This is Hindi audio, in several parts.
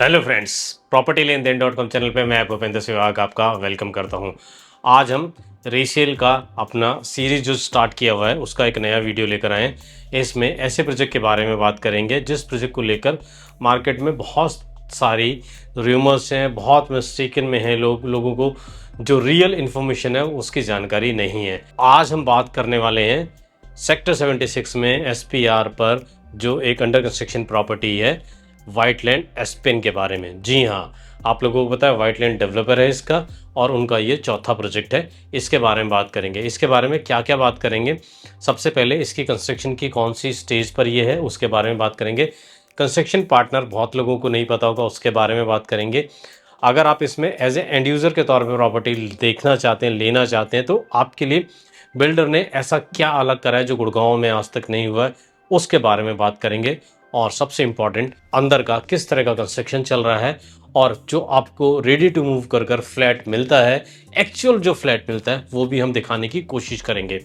हेलो फ्रेंड्स, प्रॉपर्टी लेन देन .com चैनल पे मैं भूपेंद्र सहवाग आपका वेलकम करता हूं। आज हम रीसेल का अपना सीरीज जो स्टार्ट किया हुआ है उसका एक नया वीडियो लेकर आए हैं। इसमें ऐसे प्रोजेक्ट के बारे में बात करेंगे जिस प्रोजेक्ट को लेकर मार्केट में बहुत सारी रूमर्स हैं, बहुत मिस्टेकन में है, लोगों को जो रियल इन्फॉर्मेशन है उसकी जानकारी नहीं है। आज हम बात करने वाले हैं सेक्टर 76 में SPR पर जो एक अंडर कंस्ट्रक्शन प्रॉपर्टी है व्हाइटलैंड एस्पेन के बारे में। जी हाँ, आप लोगों को पता है व्हाइटलैंड डेवलपर है इसका और उनका ये चौथा प्रोजेक्ट है। इसके बारे में बात करेंगे। इसके बारे में क्या क्या बात करेंगे, सबसे पहले इसकी कंस्ट्रक्शन की कौन सी स्टेज पर ये है उसके बारे में बात करेंगे। कंस्ट्रक्शन पार्टनर बहुत लोगों को नहीं पता होगा, उसके बारे में बात करेंगे। अगर आप इसमें एज ए एंड यूज़र के तौर पर प्रॉपर्टी देखना चाहते हैं, लेना चाहते हैं, तो आपके लिए बिल्डर ने ऐसा क्या अलग करा है जो गुड़गांव में आज तक नहीं हुआ है, उसके बारे में बात करेंगे। और सबसे इम्पॉर्टेंट, अंदर का किस तरह का कंस्ट्रक्शन चल रहा है और जो आपको रेडी टू मूव कर फ्लैट मिलता है, एक्चुअल जो फ्लैट मिलता है वो भी हम दिखाने की कोशिश करेंगे।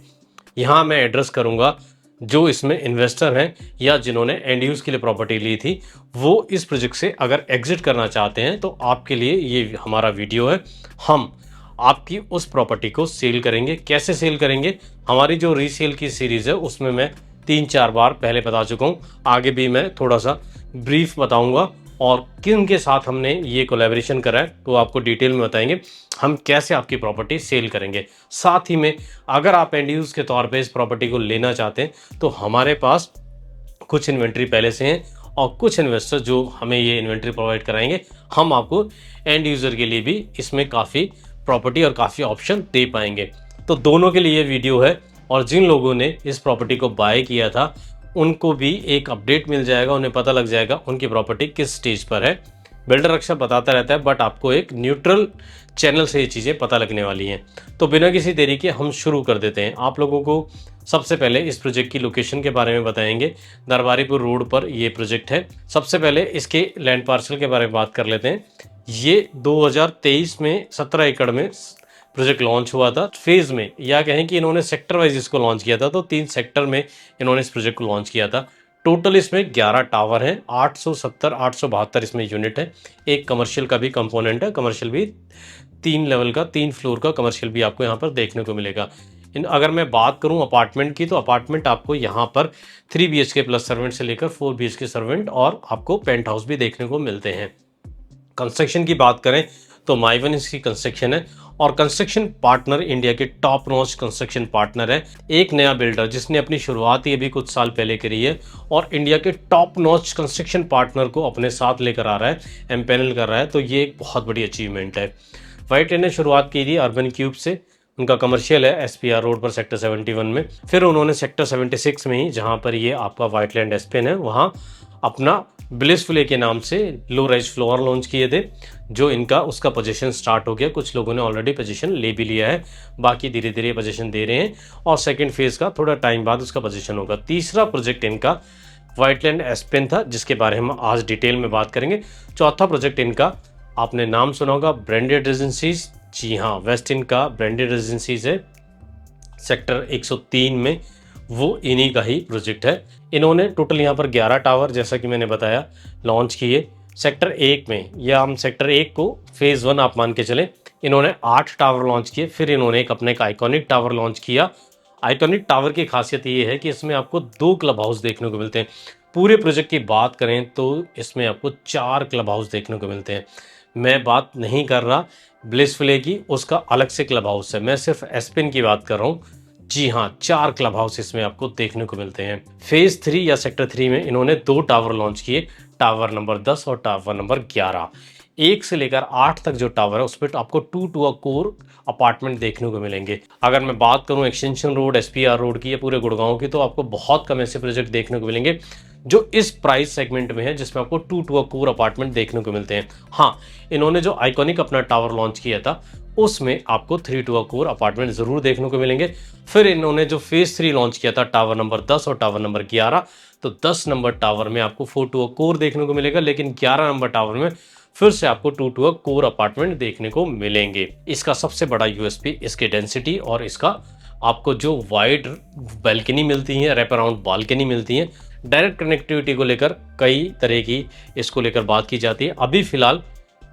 यहाँ मैं एड्रेस करूँगा जो इसमें इन्वेस्टर हैं या जिन्होंने एंड यूज़ के लिए प्रॉपर्टी ली थी, वो इस प्रोजेक्ट से अगर एग्जिट करना चाहते हैं तो आपके लिए ये हमारा वीडियो है। हम आपकी उस प्रॉपर्टी को सेल करेंगे। कैसे सेल करेंगे, हमारी जो रीसेल की सीरीज़ है उसमें मैं 3-4 बार पहले बता चुका हूँ, आगे भी मैं थोड़ा सा ब्रीफ बताऊंगा और किन के साथ हमने ये कोलैबोरेशन करा है तो आपको डिटेल में बताएंगे हम कैसे आपकी प्रॉपर्टी सेल करेंगे। साथ ही में अगर आप एंड यूज़ के तौर पे इस प्रॉपर्टी को लेना चाहते हैं तो हमारे पास कुछ इन्वेंट्री पहले से हैं और कुछ इन्वेस्टर जो हमें ये इन्वेंट्री प्रोवाइड कराएंगे, हम आपको एंड यूज़र के लिए भी इसमें काफ़ी प्रॉपर्टी और काफ़ी ऑप्शन दे पाएंगे। तो दोनों के लिए ये वीडियो है और जिन लोगों ने इस प्रॉपर्टी को बाय किया था उनको भी एक अपडेट मिल जाएगा, उन्हें पता लग जाएगा उनकी प्रॉपर्टी किस स्टेज पर है। बिल्डर अक्सर बताता रहता है बट आपको एक न्यूट्रल चैनल से ये चीज़ें पता लगने वाली हैं। तो बिना किसी देरी के हम शुरू कर देते हैं। आप लोगों को सबसे पहले इस प्रोजेक्ट की लोकेशन के बारे में बताएंगे। दरबारीपुर रोड पर ये प्रोजेक्ट है। सबसे पहले इसके लैंड पार्सल के बारे में बात कर लेते हैं। ये 2023 में 17 एकड़ में प्रोजेक्ट लॉन्च हुआ था। फेज़ में या कहें कि इन्होंने सेक्टर वाइज इसको लॉन्च किया था, तो 3 सेक्टर में इन्होंने इस प्रोजेक्ट को लॉन्च किया था। टोटल इसमें 11 टावर हैं, 872 इसमें यूनिट है। एक कमर्शियल का भी कंपोनेंट है, कमर्शियल भी 3 लेवल का, 3 फ्लोर का कमर्शियल भी आपको यहाँ पर देखने को मिलेगा। अगर मैं बात करूँ अपार्टमेंट की, तो अपार्टमेंट आपको यहाँ पर 3 BHK प्लस सर्वेंट से लेकर 4 BHK सर्वेंट और आपको पेंट हाउस भी देखने को मिलते हैं। कंस्ट्रक्शन की बात करें तो माइवन इसकी कंस्ट्रक्शन है और कंस्ट्रक्शन पार्टनर इंडिया के टॉप नॉच कंस्ट्रक्शन पार्टनर है। एक नया बिल्डर जिसने अपनी शुरुआत ही अभी कुछ साल पहले करी है और इंडिया के टॉप नॉच कंस्ट्रक्शन पार्टनर को अपने साथ लेकर आ रहा है, एम्पैनल कर रहा है, तो ये एक बहुत बड़ी अचीवमेंट है। व्हाइटलैंड ने शुरुआत की थी अर्बन क्यूब से, उनका कमर्शियल है SPR रोड पर सेक्टर 71 में। फिर उन्होंने सेक्टर 76 में ही, जहाँ पर ये आपका व्हाइटलैंड एस्पेन है, वहाँ अपना ब्लिसफुल के नाम से लो राइज फ्लोर लॉन्च किए थे, जो इनका उसका पोजीशन स्टार्ट हो गया। कुछ लोगों ने ऑलरेडी पोजीशन ले भी लिया है, बाकी धीरे धीरे पोजीशन दे रहे हैं और सेकंड फेज का थोड़ा टाइम बाद उसका पोजीशन होगा। तीसरा प्रोजेक्ट इनका व्हाइटलैंड एस्पेन था, जिसके बारे में हम आज डिटेल में बात करेंगे। चौथा प्रोजेक्ट इनका आपने नाम सुना होगा, ब्रांडेड रेजिडेंसीज। जी हाँ, वेस्ट इनका ब्रांडेड रेजिडेंसीज है सेक्टर 103 में, वो इन्हीं का ही प्रोजेक्ट है। इन्होंने टोटल यहाँ पर 11 टावर, जैसा कि मैंने बताया, लॉन्च किए। सेक्टर 1 में, या हम सेक्टर 1 को फेज़ 1 आप मान के चलें, इन्होंने 8 टावर लॉन्च किए। फिर इन्होंने एक अपने का आइकॉनिक टावर लॉन्च किया। आइकॉनिक टावर की खासियत ये है कि इसमें आपको 2 क्लब हाउस देखने को मिलते हैं। पूरे प्रोजेक्ट की बात करें तो इसमें आपको 4 क्लब हाउस देखने को मिलते हैं। मैं बात नहीं कर रहा ब्लिसफुल की, उसका अलग से क्लब हाउस है, मैं सिर्फ एस्पेन की बात कर रहा हूँ। जी हाँ, 4 क्लब हाउस इसमें आपको देखने को मिलते हैं। फेज 3 या सेक्टर 3 में इन्होंने 2 टावर लॉन्च किए, टावर नंबर 10 और टावर नंबर 11। 1 से लेकर 8 तक जो टावर है उस पर आपको 2 टू कोर अपार्टमेंट देखने को मिलेंगे। अगर मैं बात करूं एक्सटेंशन रोड, SPR रोड की या पूरे गुड़गांव की, तो आपको बहुत कम ऐसे प्रोजेक्ट देखने को मिलेंगे जो इस प्राइस सेगमेंट में है, जिसमें आपको 2 टू कोर अपार्टमेंट देखने को मिलते हैं। हाँ, इन्होंने जो आइकॉनिक अपना टावर लॉन्च किया था उसमें आपको 3 टू कोर अपार्टमेंट जरूर देखने को मिलेंगे। फिर इन्होंने जो फेज 3 लॉन्च किया था, टावर नंबर 10 और टावर नंबर 11, तो 10 नंबर टावर में आपको 4 टू कोर देखने को मिलेगा, लेकिन 11 नंबर टावर में फिर से आपको 2 टू कोर अपार्टमेंट देखने को मिलेंगे। इसका सबसे बड़ा USP इसकी डेंसिटी और इसका आपको जो वाइड बैल्कनी मिलती है, रैप अराउंड बालकनी मिलती है, डायरेक्ट कनेक्टिविटी को लेकर कई तरह की इसको लेकर बात की जाती है। अभी फ़िलहाल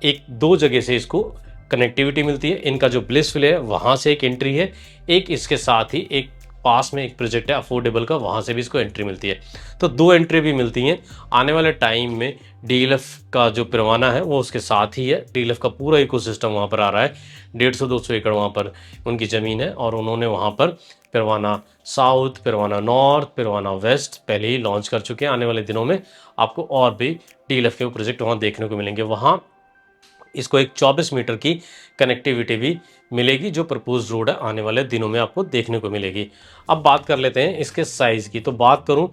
एक 2 जगह से इसको कनेक्टिविटी मिलती है। इनका जो ब्लिसफुल है वहाँ से एक एंट्री है, एक इसके साथ ही एक पास में एक प्रोजेक्ट है अफोर्डेबल का, वहाँ से भी इसको एंट्री मिलती है। तो 2 एंट्री भी मिलती हैं। आने वाले टाइम में डीएलएफ का जो परवाना है वो उसके साथ ही है। डीएलएफ का पूरा इकोसिस्टम वहाँ पर आ रहा है। 150-200 एकड़ वहाँ पर उनकी ज़मीन है और उन्होंने वहाँ पर परवाना साउथ, परवाना नॉर्थ, परवाना वेस्ट पहले ही लॉन्च कर चुके हैं। आने वाले दिनों में आपको और भी डीएलएफ के प्रोजेक्ट वहाँ देखने को मिलेंगे। वहाँ इसको एक 24 मीटर की कनेक्टिविटी भी मिलेगी, जो प्रपोज रोड है आने वाले दिनों में आपको देखने को मिलेगी। अब बात कर लेते हैं इसके साइज़ की। तो बात करूं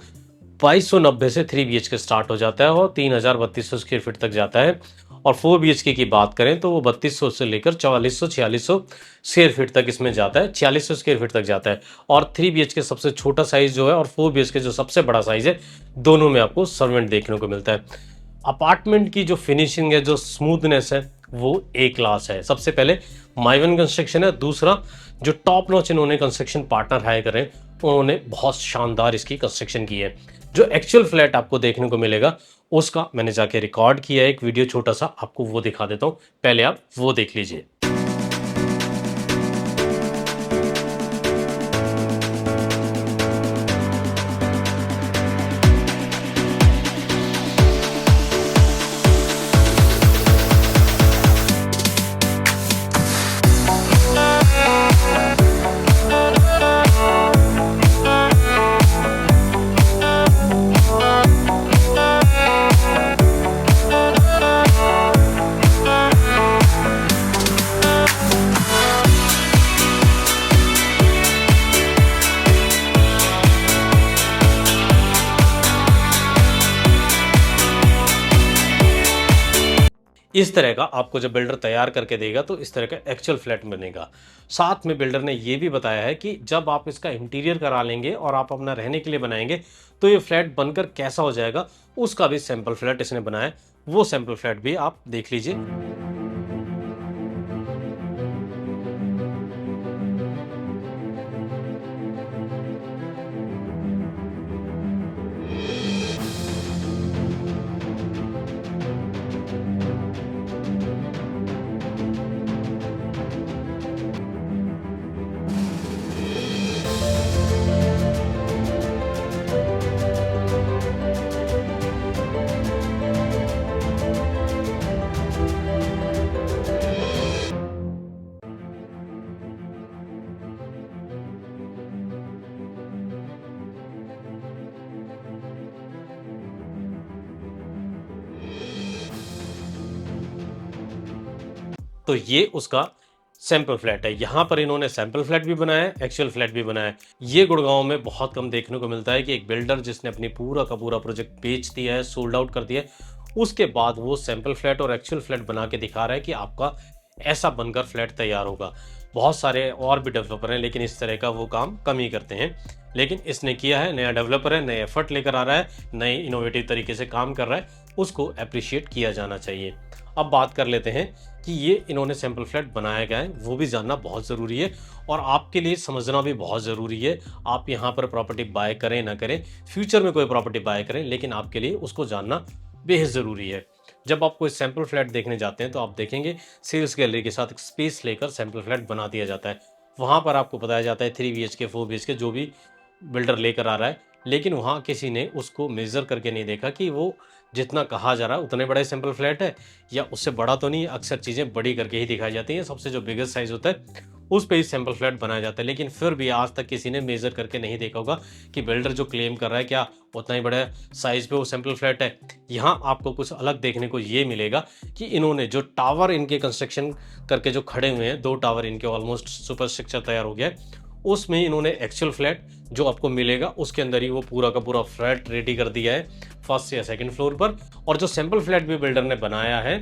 2290 से 3 BHK स्टार्ट हो जाता है और 3200 स्क्वायर फीट तक जाता है। और 4 BHK की बात करें तो वो 3200 से लेकर 4400-4600 स्क्वायर फीट तक इसमें जाता है, 4600 स्क्वायर फीट तक जाता है। और 3 BHK सबसे छोटा साइज़ जो है और 4 BHK जो सबसे बड़ा साइज़ है, दोनों में आपको सर्वेंट देखने को मिलता है। अपार्टमेंट की जो फिनिशिंग है, जो स्मूथनेस है, वो ए क्लास है। सबसे पहले माइवन कंस्ट्रक्शन है, दूसरा जो टॉप नॉच इन्होंने कंस्ट्रक्शन पार्टनर हायर करें उन्होंने बहुत शानदार इसकी कंस्ट्रक्शन की है। जो एक्चुअल फ्लैट आपको देखने को मिलेगा उसका मैंने जाके रिकॉर्ड किया है एक वीडियो छोटा सा, आपको वो दिखा देता हूँ, पहले आप वो देख लीजिए। इस तरह का आपको जब बिल्डर तैयार करके देगा तो इस तरह का एक्चुअल फ्लैट बनेगा। साथ में बिल्डर ने ये भी बताया है कि जब आप इसका इंटीरियर करा लेंगे और आप अपना रहने के लिए बनाएंगे तो ये फ्लैट बनकर कैसा हो जाएगा, उसका भी सैंपल फ्लैट इसने बनाया है। वो सैंपल फ्लैट भी आप देख लीजिए। तो ये उसका सैंपल फ्लैट है। यहाँ पर इन्होंने सैंपल फ्लैट भी बनाया है, एक्चुअल फ्लैट भी बनाया है। ये गुड़गांव में बहुत कम देखने को मिलता है कि एक बिल्डर जिसने अपनी पूरा का पूरा प्रोजेक्ट बेच दिया है, सोल्ड आउट कर दिया है, उसके बाद वो सैंपल फ्लैट और एक्चुअल फ्लैट बना के दिखा रहा है कि आपका ऐसा बनकर फ्लैट तैयार होगा। बहुत सारे और भी डेवलपर हैं लेकिन इस तरह का वो काम कम ही करते हैं, लेकिन इसने किया है। नया डेवलपर है, नए एफर्ट लेकर आ रहा है, नए इनोवेटिव तरीके से काम कर रहा है, उसको अप्रिशिएट किया जाना चाहिए। अब बात कर लेते हैं कि ये इन्होंने सैंपल फ्लैट बनाया गया है, वो भी जानना बहुत ज़रूरी है और आपके लिए समझना भी बहुत ज़रूरी है। आप यहाँ पर प्रॉपर्टी बाय करें ना करें, फ्यूचर में कोई प्रॉपर्टी बाय करें, लेकिन आपके लिए उसको जानना बेहद ज़रूरी है। जब आप कोई सैंपल फ्लैट देखने जाते हैं तो आप देखेंगे सेल्स गैलरी के साथ एक स्पेस लेकर सैंपल फ्लैट बना दिया जाता है। वहाँ पर आपको बताया जाता है 3 BHK 4 BHK जो भी बिल्डर लेकर आ रहा है, लेकिन वहाँ किसी ने उसको मेज़र करके नहीं देखा कि वो जितना कहा जा रहा है उतने बड़ा सैंपल फ्लैट है या उससे बड़ा तो नहीं। अक्सर चीज़ें बड़ी करके ही दिखाई जाती हैं, सबसे जो बिगेस्ट साइज़ होता है उस पे ही सैंपल फ्लैट बनाया जाता है। लेकिन फिर भी आज तक किसी ने मेज़र करके नहीं देखा होगा कि बिल्डर जो क्लेम कर रहा है क्या उतना ही बड़ा साइज़ पे वो सैंपल फ्लैट है। यहाँ आपको कुछ अलग देखने को ये मिलेगा कि इन्होंने जो टावर इनके कंस्ट्रक्शन करके जो खड़े हुए हैं, 2 टावर इनके ऑलमोस्ट सुपर स्ट्रक्चर तैयार हो गया है, उसमें इन्होंने एक्चुअल फ्लैट जो आपको मिलेगा उसके अंदर ही वो पूरा का पूरा फ्लैट रेडी कर दिया है फर्स्ट या सेकंड फ्लोर पर। और जो सैंपल फ्लैट भी बिल्डर ने बनाया है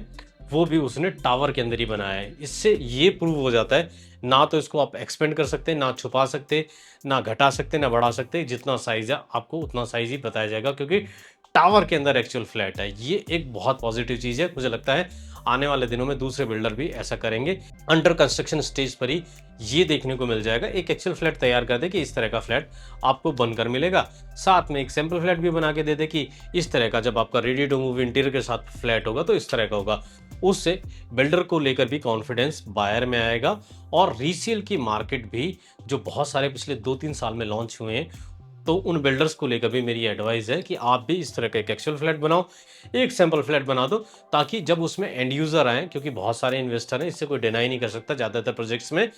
वो भी उसने टावर के अंदर ही बनाया है। इससे ये प्रूव हो जाता है ना तो इसको आप एक्सपेंड कर सकते, ना छुपा सकते, ना घटा सकते, ना बढ़ा सकते। जितना साइज है आपको उतना साइज ही बताया जाएगा क्योंकि टावर के अंदर एक्चुअल फ्लैट है। ये एक बहुत पॉजिटिव चीज़ है। मुझे लगता है आने वाले दिनों में दूसरे बिल्डर भी ऐसा करेंगे। अंडर कंस्ट्रक्शन स्टेज पर ही ये देखने को मिल जाएगा, एक एक्चुअल फ्लैट तैयार कर दे कि इस तरह का फ्लैट आपको बनकर मिलेगा, साथ में एक सैंपल फ्लैट भी बना के दे दे कि इस तरह का जब आपका रेडी टू मूव इंटीरियर के साथ फ्लैट होगा तो इस तरह का होगा। उससे बिल्डर को लेकर भी कॉन्फिडेंस बायर में आएगा और रीसेल की मार्केट भी जो बहुत सारे पिछले 2-3 साल में लॉन्च हुए हैं, तो उन बिल्डर्स को लेकर भी मेरी एडवाइस है कि आप भी इस तरह का एक एक्चुअल फ्लैट बनाओ, एक सैंपल फ्लैट बना दो, ताकि जब उसमें एंड यूजर आए, क्योंकि बहुत सारे इन्वेस्टर हैं, इससे कोई डिनाई नहीं कर सकता ज़्यादातर प्रोजेक्ट्स में,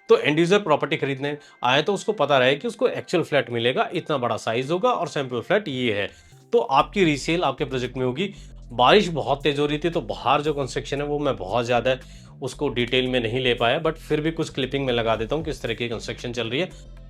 तो एंड यूजर प्रॉपर्टी खरीदने आए तो उसको पता रहे कि उसको एक्चुअल फ्लैट मिलेगा, इतना बड़ा साइज होगा और सैंपल फ्लैट ये है, तो आपकी रीसेल आपके प्रोजेक्ट में होगी। बारिश बहुत तेज हो रही थी तो बाहर जो कंस्ट्रक्शन है वो मैं बहुत ज़्यादा उसको डिटेल में नहीं ले पाया, बट फिर भी कुछ क्लिपिंग में लगा देता हूँ किस तरह की कंस्ट्रक्शन चल रही है।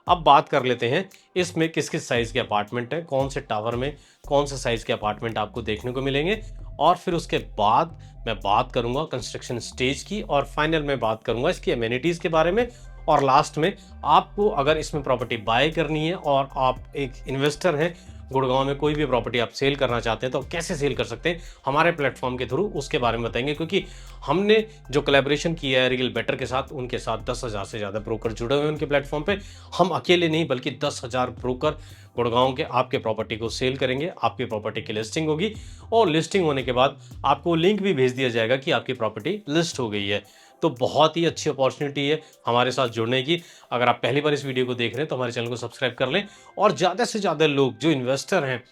अब बात कर लेते हैं इसमें किस किस साइज़ के अपार्टमेंट हैं, कौन से टावर में कौन से साइज़ के अपार्टमेंट आपको देखने को मिलेंगे, और फिर उसके बाद मैं बात करूंगा कंस्ट्रक्शन स्टेज की, और फाइनल में बात करूंगा इसकी एमेनिटीज़ के बारे में, और लास्ट में आपको अगर इसमें प्रॉपर्टी बाय करनी है और आप एक इन्वेस्टर हैं, गुड़गांव में कोई भी प्रॉपर्टी आप सेल करना चाहते हैं तो कैसे सेल कर सकते हैं हमारे प्लेटफॉर्म के थ्रू, उसके बारे में बताएंगे। क्योंकि हमने जो कोलैबोरेशन किया है रियल बेटर के साथ, उनके साथ 10,000 से ज़्यादा ब्रोकर जुड़े हुए हैं उनके प्लेटफॉर्म पे। हम अकेले नहीं बल्कि 10,000 ब्रोकर गुड़गांव के आपके प्रॉपर्टी को सेल करेंगे, आपकी प्रॉपर्टी की लिस्टिंग होगी, और लिस्टिंग होने के बाद आपको लिंक भी भेज दिया जाएगा कि आपकी प्रॉपर्टी लिस्ट हो गई है। तो बहुत ही अच्छी अपॉर्चुनिटी है हमारे साथ जुड़ने की। अगर आप पहली बार इस वीडियो को देख रहे हैं तो हमारे चैनल को सब्सक्राइब कर लें, और ज़्यादा से ज़्यादा लोग जो इन्वेस्टर हैं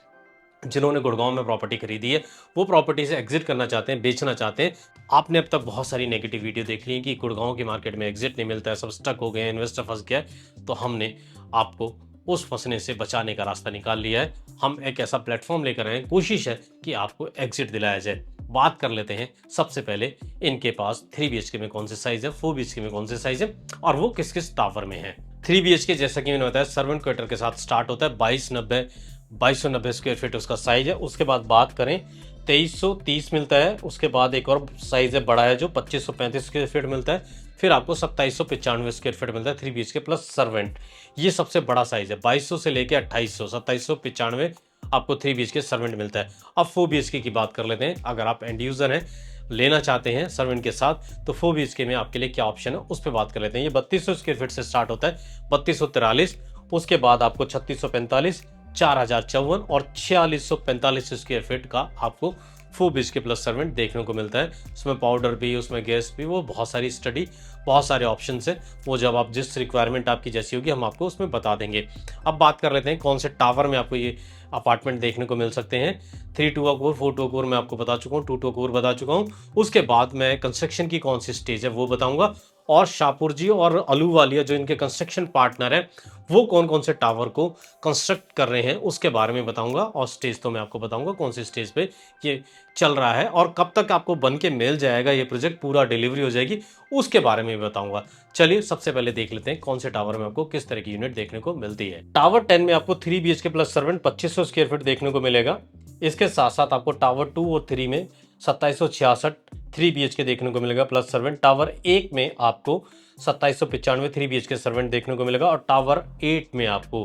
जिन्होंने गुड़गांव में प्रॉपर्टी खरीदी है, वो प्रॉपर्टी से एग्जिट करना चाहते हैं, बेचना चाहते हैं। आपने अब तक बहुत सारी नेगेटिव वीडियो देख ली है कि गुड़गांव की मार्केट में एग्जिट नहीं मिलता है, सब स्टक हो गए हैं, इन्वेस्टर फंस गया है, तो हमने आपको उस फंसने से बचाने का रास्ता निकाल लिया है। हम एक ऐसा प्लेटफॉर्म लेकर आए हैं, कोशिश है कि आपको एग्जिट दिलाया जाए। बात कर लेते हैं सबसे पहले इनके पास 3 BHK में कौन से साइज है, 4 BHK में कौन से साइज है, और वो किस किस टावर में है। 3 BHK जैसा कि मैंने बताया सर्वेंट क्वार्टर के साथ स्टार्ट होता है, 2290 स्क्वायर फीट उसका साइज है। उसके बाद बात करें 2330 मिलता है, उसके बाद एक और साइज है बड़ा है जो 2535 स्क्वायर फीट मिलता है, फिर आपको 2795 स्क्वायर फीट मिलता है 3 BHK प्लस सर्वेंट। ये सबसे बड़ा साइज है, 2200 से लेके 2800, 2795 आपको 3 BHK सर्वेंट मिलता है। अब 4 BHK की बात कर लेते हैं। अगर आप एंड यूजर हैं, लेना चाहते हैं सर्वेंट के साथ, तो 4 BHK में आपके लिए क्या ऑप्शन है उस पर बात कर लेते हैं। ये 3200 स्क्वायर फीट से स्टार्ट होता है, 3243, उसके बाद आपको 3645, 4054 और 4645 स्क्वायर फीट का आपको 4 BHK प्लस सर्वेंट देखने को मिलता है। उसमें पाउडर भी, उसमें गैस भी, वो बहुत सारी स्टडी, बहुत सारे ऑप्शंस हैं, वो जब आप जिस रिक्वायरमेंट आपकी जैसी होगी हम आपको उसमें बता देंगे। अब बात कर लेते हैं कौन से टावर में आपको ये अपार्टमेंट देखने को मिल सकते हैं। 3 टू अकोर, 4 टू अकोर मैं आपको बता चुका हूँ, 2 टू अकोर बता चुका हूँ। उसके बाद मैं कंस्ट्रक्शन की कौन सी स्टेज है वो बताऊंगा, और शाहपुर जी और अलूवालिया जो इनके कंस्ट्रक्शन पार्टनर है वो कौन कौन से टावर को कंस्ट्रक्ट कर रहे हैं उसके बारे में बताऊंगा, और स्टेज तो मैं आपको बताऊंगा कौन सी स्टेज पे ये चल रहा है और कब तक आपको बन के मिल जाएगा, ये प्रोजेक्ट पूरा डिलीवरी हो जाएगी, उसके बारे में भी बताऊंगा। चलिए सबसे पहले देख लेते हैं कौन से टावर में आपको किस तरह की यूनिट देखने को मिलती है। टावर 10 में आपको 3 BHK plus servant 2500 square feet देखने को मिलेगा। इसके साथ साथ आपको टावर 2 और 3 में 2766 3 BHK देखने को मिलेगा प्लस सर्वेंट। टावर 1 में आपको 2795 3 BHK सर्वेंट देखने को मिलेगा, और टावर 8 में आपको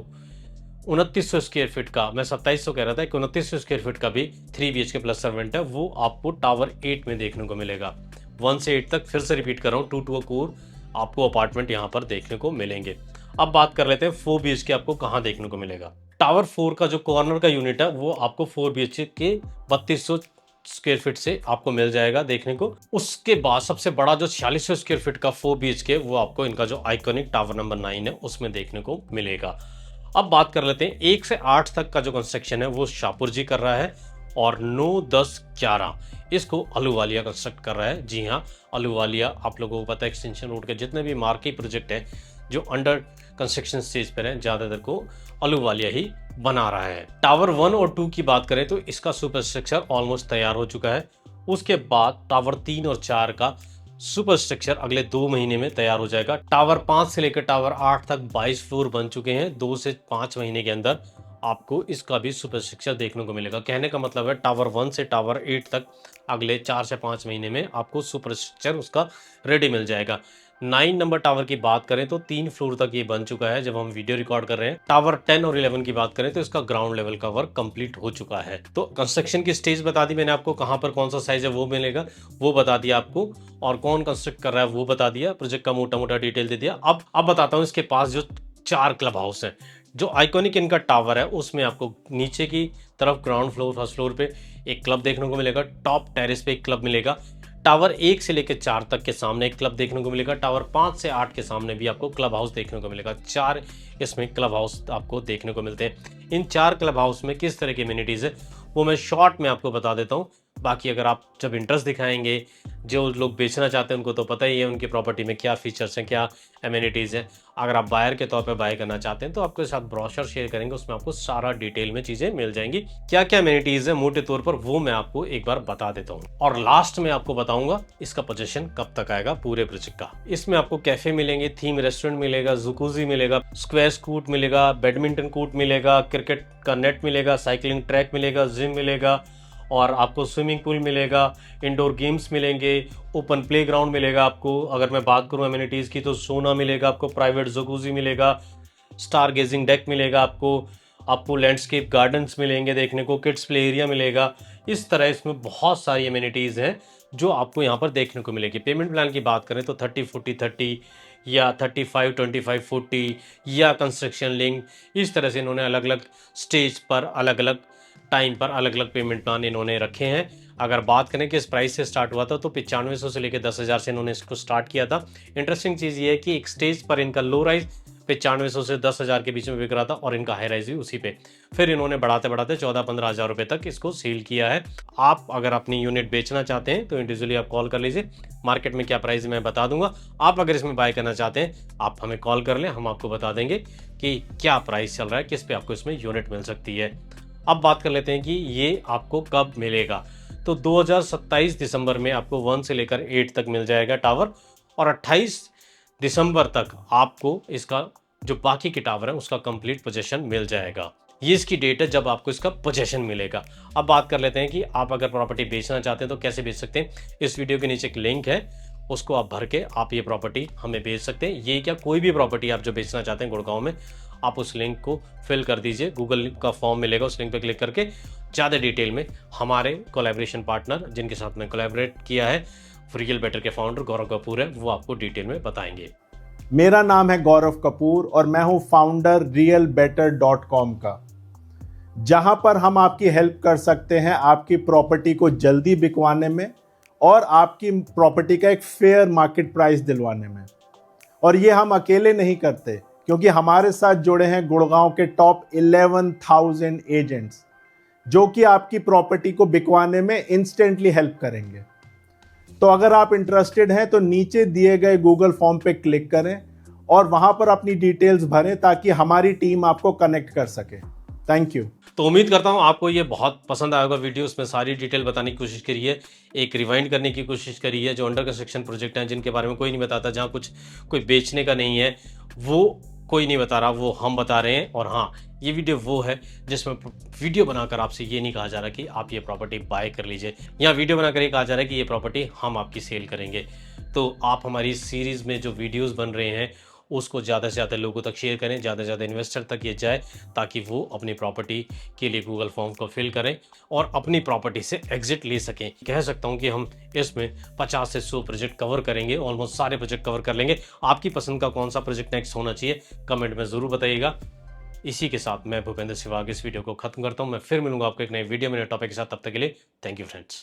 2900 स्क्वायर फीट का, मैं 2700 कह रहा था, 2900 स्क्वायर फीट का भी 3 BHK प्लस सर्वेंट है, वो आपको टावर 8 में देखने को मिलेगा। 1 से 8 तक फिर से रिपीट कर रहा हूँ, 2 टू अकोर आपको अपार्टमेंट यहाँ पर देखने को मिलेंगे। अब बात कर लेते हैं 4 BHK आपको कहाँ देखने को मिलेगा। टावर 4 का जो कॉर्नर का यूनिट है वो आपको 4 BHK के 3200 स्क्वायर फीट से आपको मिल जाएगा देखने को। उसके बाद सबसे बड़ा जो 4600 स्क्वायर फीट का 4 BHK वो आपको इनका जो आइकॉनिक टावर नंबर 9 है उसमें देखने को मिलेगा। अब बात कर लेते हैं 1 से 8 तक का जो कंस्ट्रक्शन है वो शाहपुर जी कर रहा है, और 9, 10, 11 इसको अलूवालिया कंस्ट्रक्ट कर रहा है। जी हाँ, अलूवालिया आप लोगों को पता है एक्सटेंशन रोड के जितने भी मार्केट प्रोजेक्ट हैं जो अंडर कंस्ट्रक्शन स्टेज पर हैं, ज़्यादातर को अलूवालिया ही बना रहा है। टावर 1 और 2 की बात करें तो इसका सुपर स्ट्रक्चर ऑलमोस्ट तैयार हो चुका है। उसके बाद टावर 3 और 4 का सुपर स्ट्रक्चर अगले 2 महीने में तैयार हो जाएगा। टावर 5 से लेकर टावर 8 तक 22 फ्लोर बन चुके हैं, 2 से 5 महीने के अंदर आपको इसका भी सुपर स्ट्रक्चर देखने को मिलेगा। कहने का मतलब है टावर 1 से टावर 8 तक अगले 4 से 5 महीने में आपको सुपर स्ट्रक्चर उसका रेडी मिल जाएगा। 9 नंबर टावर की बात करें तो 3 फ्लोर तक ये बन चुका है जब हम वीडियो रिकॉर्ड कर रहे हैं। टावर 10 और 11 की बात करें तो इसका ग्राउंड लेवल का वर्क कंप्लीट हो चुका है। तो कंस्ट्रक्शन की स्टेज बता दी मैंने आपको, कहां पर कौन सा साइज है वो मिलेगा वो बता दिया आपको, और कौन कंस्ट्रक्ट कर रहा है वो बता दिया, प्रोजेक्ट का मोटा मोटा डिटेल दे दिया। अब बताता हूँ इसके पास जो 4 क्लब हाउस है, जो आइकॉनिक इनका टावर है, उसमें आपको नीचे की तरफ ग्राउंड फ्लोर फर्स्ट फ्लोर पे एक क्लब देखने को मिलेगा, टॉप टेरेस पे एक क्लब मिलेगा, टावर 1 से लेकर 4 तक के सामने एक क्लब देखने को मिलेगा, टावर 5 से 8 के सामने भी आपको क्लब हाउस देखने को मिलेगा। 4 इसमें क्लब हाउस आपको देखने को मिलते हैं। इन 4 क्लब हाउस में किस तरह की एमिनिटीज़ है वो मैं शॉर्ट में आपको बता देता हूँ। बाकी अगर आप जब इंटरेस्ट दिखाएंगे, जो लोग बेचना चाहते हैं उनको तो पता ही है उनकी प्रॉपर्टी में क्या फीचर्स हैं, क्या एमिनिटीज़ हैं। अगर आप बायर के तौर पे बाय करना चाहते हैं तो आपके साथ ब्रोशर शेयर करेंगे, उसमें आपको सारा डिटेल में चीज़ें मिल जाएंगी। क्या क्या एमिनिटीज़ है मोटे तौर पर वो मैं आपको एक बार बता देता हूँ, और लास्ट में आपको बताऊंगा इसका पोजीशन कब तक आएगा पूरे प्रोजेक्ट का। इसमें आपको कैफे मिलेंगे, थीम रेस्टोरेंट मिलेगा, जुकूजी मिलेगा, स्क्वैश कोर्ट मिलेगा, बैडमिंटन कोर्ट मिलेगा, क्रिकेट का नेट मिलेगा, साइकिलिंग ट्रैक मिलेगा, जिम मिलेगा, और आपको स्विमिंग पूल मिलेगा, इंडोर गेम्स मिलेंगे, ओपन प्लेग्राउंड मिलेगा आपको। अगर मैं बात करूं एमिनिटीज़ की तो सोना मिलेगा आपको, प्राइवेट जकूजी मिलेगा, स्टार गेजिंग डेक मिलेगा आपको लैंडस्केप गार्डन्स मिलेंगे देखने को, किड्स प्ले एरिया मिलेगा। इस तरह इसमें बहुत सारी एमिनिटीज़ हैं जो आपको यहाँ पर देखने को मिलेगी। पेमेंट प्लान की बात करें तो 30-40-30 या 35-25-40 या कंस्ट्रक्शन लिंक, इस तरह से इन्होंने अलग अलग स्टेज पर अलग अलग टाइम पर अलग अलग पेमेंट प्लान इन्होंने रखे हैं। अगर बात करें कि इस प्राइस से स्टार्ट हुआ था तो 9500 से लेकर 10,000 से इन्होंने इसको स्टार्ट किया था। इंटरेस्टिंग चीज़ ये है कि एक स्टेज पर इनका लो राइज 9500 से 10,000 के बीच में बिक रहा था और इनका हाई राइज भी उसी पे, फिर इन्होंने बढ़ाते बढ़ाते 14-15 हज़ार रुपये तक इसको सेल किया है। आप अगर अपनी यूनिट बेचना चाहते हैं तो इंडिविजुअली आप कॉल कर लीजिए, मार्केट में क्या प्राइस मैं बता दूंगा। आप अगर इसमें बाय करना चाहते हैं आप हमें कॉल कर लें, हम आपको बता देंगे कि क्या प्राइस चल रहा है, किस पे आपको इसमें यूनिट मिल सकती है। अब बात कर लेते हैं कि ये आपको कब मिलेगा। तो 2027 दिसंबर में आपको 1 से लेकर 8 तक मिल जाएगा टावर, और 28 दिसंबर तक आपको इसका जो बाकी के टावर है उसका कंप्लीट पोजीशन मिल जाएगा। ये इसकी डेट है जब आपको इसका पोजीशन मिलेगा। अब बात कर लेते हैं कि आप अगर प्रॉपर्टी बेचना चाहते हैं तो कैसे बेच सकते हैं। इस वीडियो के नीचे एक लिंक है, उसको आप भर के आप ये प्रॉपर्टी हमें बेच सकते हैं। ये क्या, कोई भी प्रॉपर्टी आप जो बेचना चाहते हैं गुड़गांव में, आप उस लिंक को फिल कर दीजिए, गूगल का फॉर्म मिलेगा, उस लिंक पे क्लिक करके ज़्यादा डिटेल में हमारे कोलैबोरेशन पार्टनर जिनके साथ में कोलैबोरेट किया है, रियल बेटर के फाउंडर गौरव कपूर है, वो आपको डिटेल में बताएंगे। मेरा नाम है गौरव कपूर और मैं हूं फाउंडर realbetter.com का, जहां पर हम आपकी हेल्प कर सकते हैं आपकी प्रॉपर्टी को जल्दी बिकवाने में और आपकी प्रॉपर्टी का एक फेयर मार्केट प्राइस दिलवाने में। और ये हम अकेले नहीं करते, क्योंकि हमारे साथ जुड़े हैं गुड़गांव के टॉप 11,000 एजेंट्स जो कि आपकी प्रॉपर्टी को बिकवाने में इंस्टेंटली हेल्प करेंगे। तो अगर आप इंटरेस्टेड हैं तो नीचे दिए गए गूगल फॉर्म पे क्लिक करें और वहां पर अपनी डिटेल्स भरें ताकि हमारी टीम आपको कनेक्ट कर सके। Thank you. तो उम्मीद करता हूँ आपको ये बहुत पसंद आएगा वीडियो। उसमें सारी डिटेल बताने की कोशिश करी है, एक रिवाइंड करने की कोशिश करी है। जो अंडर कंस्ट्रक्शन प्रोजेक्ट हैं जिनके बारे में कोई नहीं बताता, जहाँ कुछ कोई बेचने का नहीं है वो कोई नहीं बता रहा, वो हम बता रहे हैं। और हाँ, ये वीडियो वो है जिसमें वीडियो बनाकर आपसे ये नहीं कहा जा रहा कि आप ये प्रॉपर्टी बाय कर लीजिए, या वीडियो बनाकर ये कहा जा रहा है कि ये प्रॉपर्टी हम आपकी सेल करेंगे। तो आप हमारी इस सीरीज़ में जो वीडियोस बन रहे हैं उसको ज़्यादा से ज़्यादा लोगों तक शेयर करें, ज़्यादा से ज़्यादा इन्वेस्टर तक ये जाए, ताकि वो अपनी प्रॉपर्टी के लिए गूगल फॉर्म को फिल करें और अपनी प्रॉपर्टी से एग्जिट ले सकें। कह सकता हूँ कि हम इसमें 50 से 100 प्रोजेक्ट कवर करेंगे, ऑलमोस्ट सारे प्रोजेक्ट कवर कर लेंगे। आपकी पसंद का कौन सा प्रोजेक्ट नेक्स्ट होना चाहिए कमेंट में ज़रूर बताइएगा। इसी के साथ मैं भूपेंद्र सहवाग इस वीडियो को खत्म करता हूँ। मैं फिर मिलूंगा आपको एक नए वीडियो में नए टॉपिक के साथ। तब तक के लिए थैंक यू फ्रेंड्स।